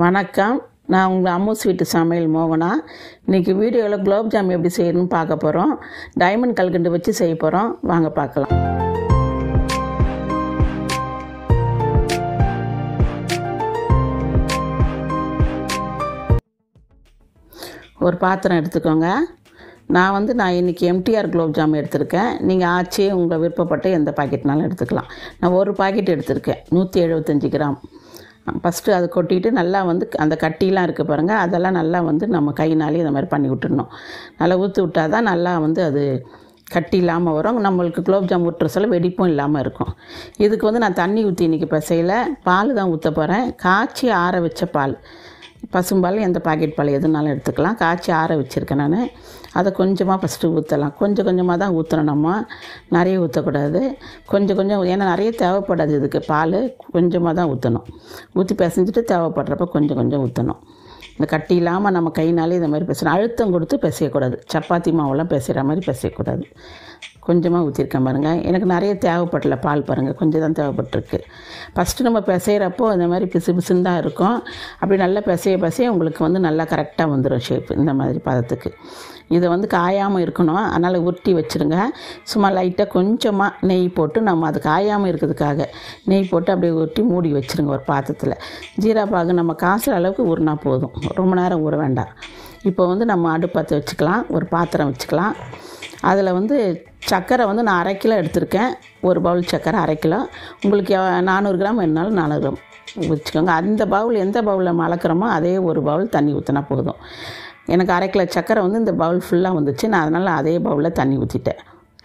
வணக்கம். நான் உங்கள் அம்மு ஸ்வீட்டு சமையல் மோகனா. இன்றைக்கி வீடியோவில் குலோப் ஜாம் எப்படி செய்யணும்னு பார்க்க போகிறோம். டைமண்ட் கல்கண்டு வச்சு செய்ய போகிறோம். வாங்க பார்க்கலாம். ஒரு பாத்திரம் எடுத்துக்கோங்க. நான் இன்றைக்கி எம்டிஆர் குலோப் ஜாம் எடுத்திருக்கேன். நீங்கள் ஆச்சி உங்கள் விருப்பப்பட்ட எந்த பாக்கெட்னாலும் எடுத்துக்கலாம். நான் ஒரு பாக்கெட் எடுத்திருக்கேன், 175 கிராம். ஃபஸ்ட்டு அதை கொட்டிட்டு நல்லா அந்த கட்டிலாம் இருக்குது பாருங்கள், அதெல்லாம் நல்லா நம்ம கையினாலே இந்த மாதிரி பண்ணி விட்டுடணும். நல்லா ஊற்றி விட்டால் தான் நல்லா அது கட்டி இல்லாமல் வரும். நம்மளுக்கு குலோப் ஜாம் ஊட்டுற சொல்ல வெடிப்பும் இல்லாமல் இருக்கும். இதுக்கு நான் தண்ணி ஊற்றி இன்றைக்கி பிசையில் பால் தான் ஊற்ற போகிறேன். காய்ச்சி ஆற வச்ச பால், பசும்பால் எந்த பாக்கெட் பால் எதுனாலும் எடுத்துக்கலாம். காய்ச்சி ஆற வச்சுருக்கேன் நான். அதை கொஞ்சமாக ஃபஸ்ட்டு ஊற்றலாம். கொஞ்சம் கொஞ்சமாக தான் ஊற்றணும், நம்ம நிறைய ஊற்றக்கூடாது. கொஞ்சம் ஏன்னா நிறைய தேவைப்படாது இதுக்கு. பால் கொஞ்சமாக தான் ஊற்றணும். ஊற்றி பிசைஞ்சிட்டு தேவைப்படுறப்ப கொஞ்சம் ஊற்றணும். இந்த கட்டி இல்லாமல் நம்ம கையினாலே இந்த மாதிரி பிசையணும். அழுத்தம் கொடுத்து பிசையக்கூடாது. சப்பாத்தி மாவெல்லாம் பிசைகிற மாதிரி பிசையக்கூடாது. கொஞ்சமாக ஊற்றிருக்கேன் பாருங்கள். எனக்கு நிறைய தேவைப்படல பால் பாருங்கள், கொஞ்சம் தான் தேவைப்பட்டிருக்கு. ஃபஸ்ட்டு நம்ம பிசைகிறப்போ இந்த மாதிரி பிசுன்னு தான் இருக்கும். அப்படி நல்லா பிசைய உங்களுக்கு நல்லா கரெக்டாக வந்துடும் ஷேப்பு. இந்த மாதிரி பதத்துக்கு இதை காயாமல் இருக்கணும். அதனால் உருட்டி வச்சுருங்க. சும்மா லைட்டாக கொஞ்சமாக நெய் போட்டு நம்ம அது காயாமல் இருக்கிறதுக்காக நெய் போட்டு அப்படியே உருட்டி மூடி வச்சுருங்க ஒரு பாத்திரத்தில். ஜீரா பாகு நம்ம காசுற அளவுக்கு ஊறினா போதும், ரொம்ப நேரம் ஊற வேண்டாம். இப்போ நம்ம அடுப்பத்தை வச்சுக்கலாம். ஒரு பாத்திரம் வச்சுக்கலாம். அதில் சர்க்கரை நான் 1/2 கிலோ எடுத்திருக்கேன். ஒரு பவுல் சர்க்கரை 1/2 கிலோ. உங்களுக்கு 400 கிராம் வேணுனாலும் 400 கிராம் வச்சுக்கோங்க. அந்த பவுல் எந்த பவுலில் அளக்கிறோமோ அதே ஒரு பவுல் தண்ணி ஊற்றினா போதும். எனக்கு 1/2 கிலோ சர்க்கரை இந்த பவுல் ஃபுல்லாக வந்துச்சு. நான் அதனால் அதே பவுலில் தண்ணி ஊற்றிட்டேன்,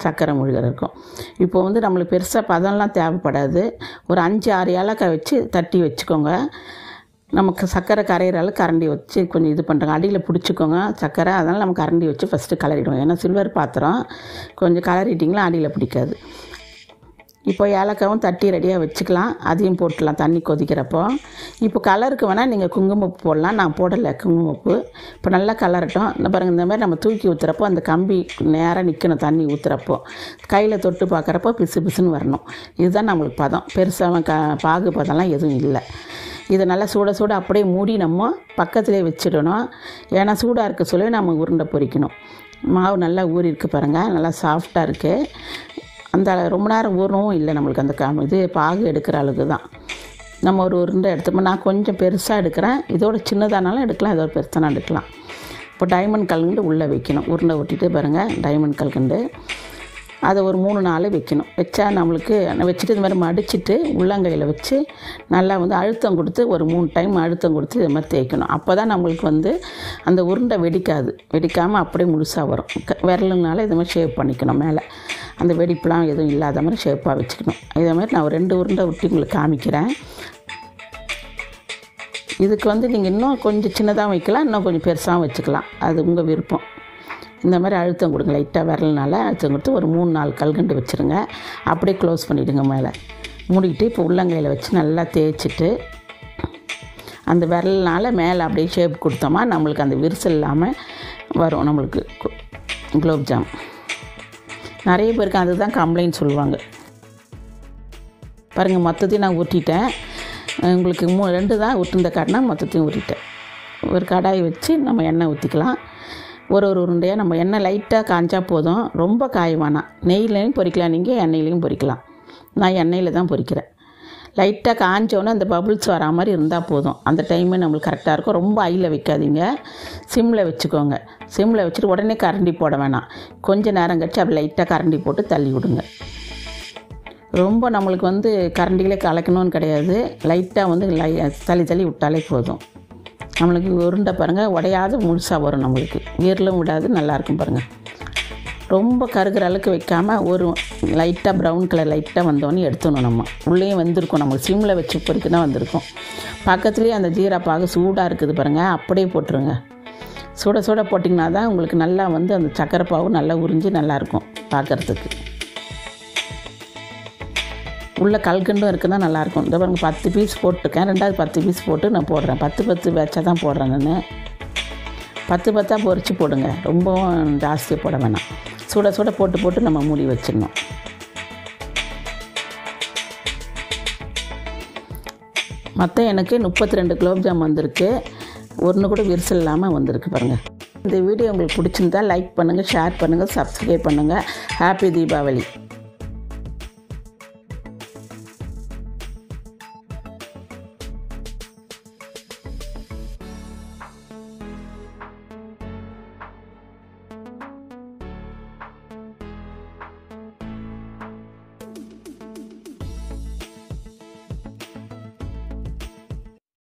சர்க்கரை முழுகிற இருக்கும். இப்போ நம்மளுக்கு பெருசாக பதம்லாம் தேவைப்படாது. ஒரு 5-6 ஏலக்காய் வச்சு தட்டி வச்சுக்கோங்க. நமக்கு சர்க்கரை கரையிற அளவுக்கு கரண்டி வச்சு கொஞ்சம் இது பண்ணுறாங்க. அடியில் பிடிச்சிக்கோங்க சர்க்கரை. அதனால் நம்ம கரண்டி வச்சு ஃபஸ்ட்டு கலரிடுவோம். ஏன்னா சில்வர் பாத்திரம், கொஞ்சம் கலரிட்டிங்களா அடியில் பிடிக்காது. இப்போ ஏலக்காவும் தட்டி ரெடியாக வச்சுக்கலாம். அதையும் போட்டுடலாம் தண்ணி கொதிக்கிறப்போ. இப்போ கலருக்கு வேணால் நீங்கள் குங்குமப்பூ போடலாம். நான் போடலை குங்குமப்பூ. இப்போ நல்லா கலரட்டும். இந்த பாருங்கள், இந்த மாதிரி நம்ம தூக்கி ஊற்றுறப்போ அந்த கம்பி நேராக நிற்கணும். தண்ணி ஊற்றுறப்போ கையில் தொட்டு பார்க்குறப்போ பிசுன்னு வரணும். இதுதான் நம்மளுக்கு பதம். பெருசாக பாகு பதம்லாம் எதுவும் இல்லை. இதை நல்லா சூட அப்படியே மூடி நம்ம பக்கத்துலேயே வச்சிடணும். ஏன்னா சூடாக இருக்க சொல்லி நம்ம உருண்டை பொரிக்கணும். மாவு நல்லா ஊறி இருக்குது பாருங்கள், நல்லா சாஃப்டாக இருக்குது. அந்த ரொம்ப நேரம் ஊறவும் இல்லை நம்மளுக்கு. அந்த இது பாகு எடுக்கிற அளவுக்கு தான். நம்ம ஒரு உருண்டை எடுத்துப்போம். நான் கொஞ்சம் பெருசாக எடுக்கிறேன். இதோட சின்னதானாலும் எடுக்கலாம், இதோட பெருசானாலும் எடுக்கலாம். இப்போ டைமண்ட் கல்கண்டு உள்ளே வைக்கணும். உருண்டை ஒட்டிட்டு பாருங்கள், டைமண்ட் கல்கண்டு அதை ஒரு 3-4 வைக்கணும். வச்சா நம்மளுக்கு வச்சுட்டு இது மாதிரி மடிச்சுட்டு உள்ளங்கையில் வச்சு நல்லா அழுத்தம் கொடுத்து ஒரு 3 டைம் அழுத்தம் கொடுத்து இது மாதிரி தேய்க்கணும். அப்போ தான் நம்மளுக்கு அந்த உருண்டை வெடிக்காமல் அப்படியே முழுசாக வரும். விரலுனால இது மாதிரி ஷேப் பண்ணிக்கணும். மேலே அந்த வெடிப்புலாம் எதுவும் இல்லாத மாதிரி ஷேப்பாக வச்சுக்கணும். இதே மாதிரி நான் ஒரு 2 உருண்டை விட்டு உங்களுக்கு காமிக்கிறேன். இதுக்கு நீங்கள் இன்னும் கொஞ்சம் சின்னதாக வைக்கலாம், இன்னும் கொஞ்சம் பெருசாகவும் வச்சுக்கலாம். அது உங்கள் விருப்பம். இந்த மாதிரி அழுத்தம் கொடுங்க. லைட்டாக விரல்னால அழுத்தம் கொடுத்து ஒரு 3-4 கல்கண்டு வச்சுருங்க. அப்படியே க்ளோஸ் பண்ணிவிடுங்க. மேலே மூடிக்கிட்டு இப்போ உள்ளங்கையில் வச்சு நல்லா தேய்ச்சிட்டு அந்த விரல்னால் மேலே அப்படியே ஷேப் கொடுத்தோமா நம்மளுக்கு அந்த விரிசல் இல்லாமல் வரும் நம்மளுக்கு குலோப் ஜாம். நிறைய பேருக்கு அதுதான் கம்ப்ளைண்ட் சொல்லுவாங்க. பாருங்கள், மொத்தத்தையும் நான் ஊற்றிட்டேன். உங்களுக்கு 2 தான் ஊற்றுந்த காட்டினா மொத்தத்தையும் ஊற்றிட்டேன். ஒரு கடாய் வச்சு நம்ம எண்ணெய் ஊற்றிக்கலாம். ஒரு உருண்டையாக நம்ம எண்ணெய் லைட்டாக காய்ச்சா போதும், ரொம்ப காய வேணாம். நெய்லையும் பொரிக்கலாம், நீங்கள் எண்ணெயிலையும் பொரிக்கலாம். நான் எண்ணெயில் தான் பொரிக்கிறேன். லைட்டாக காய்ச்சோன்னே அந்த பபுள்ஸ் வரா மாதிரி இருந்தால் போதும். அந்த டைமே நம்மளுக்கு கரெக்டாக இருக்கும். ரொம்ப ஹையில் வைக்காதீங்க, சிம்மில் வச்சுக்கோங்க. சிம்மில் வச்சுட்டு உடனே கரண்டி போட வேணாம். கொஞ்சம் நேரம் கழிச்சு அப்படி லைட்டாக கரண்டி போட்டு தள்ளி விடுங்க. ரொம்ப நம்மளுக்கு கரண்டிகளே கலக்கணும்னு கிடையாது. லைட்டாக தள்ளி விட்டாலே போதும். நம்மளுக்கு உருண்டை பாருங்கள் உடையாத முழுசாக வரும். நம்மளுக்கு வீரலும் விடாது, நல்லாயிருக்கும் பாருங்கள். ரொம்ப கருகிற அளவுக்கு வைக்காமல் ஒரு லைட்டாக ப்ரௌன் கலர் லைட்டாக வந்தோடனே எடுத்துடணும். நம்ம உள்ளேயும் வந்திருக்கும். நம்ம சிம்மில் வச்சு பொறுக்கு தான் வந்திருக்கும். பக்கத்துலேயே அந்த ஜீரா பாகு சூடாக இருக்குது பாருங்கள், அப்படியே போட்டுருங்க. சுட போட்டிங்கன்னா தான் உங்களுக்கு நல்லா அந்த சக்கரை பாகு நல்லா உறிஞ்சி நல்லாயிருக்கும் பார்க்குறதுக்கு. உள்ளே கல்கண்டும் இருக்குன்னா நல்லாயிருக்கும். இந்த பாருங்கள் 10 பீஸ் போட்டிருக்கேன். 2வது 10 பீஸ் போட்டு நான் போடுறேன். 10 பேட்சாக தான் போடுறேன் நான். 10 பொரிச்சு போடுங்க, ரொம்பவும் ஜாஸ்தியாக போட வேணாம். சுட போட்டு நம்ம மூடி வச்சிடணும். மொத்தம் எனக்கு 32 குலோப்ஜாம் வந்திருக்கு. ஒன்று கூட விரிசல் இல்லாமல் வந்திருக்கு பாருங்கள். இந்த வீடியோ உங்களுக்கு பிடிச்சிருந்தா லைக் பண்ணுங்கள், ஷேர் பண்ணுங்கள், சப்ஸ்கிரைப் பண்ணுங்கள். ஹாப்பி தீபாவளி.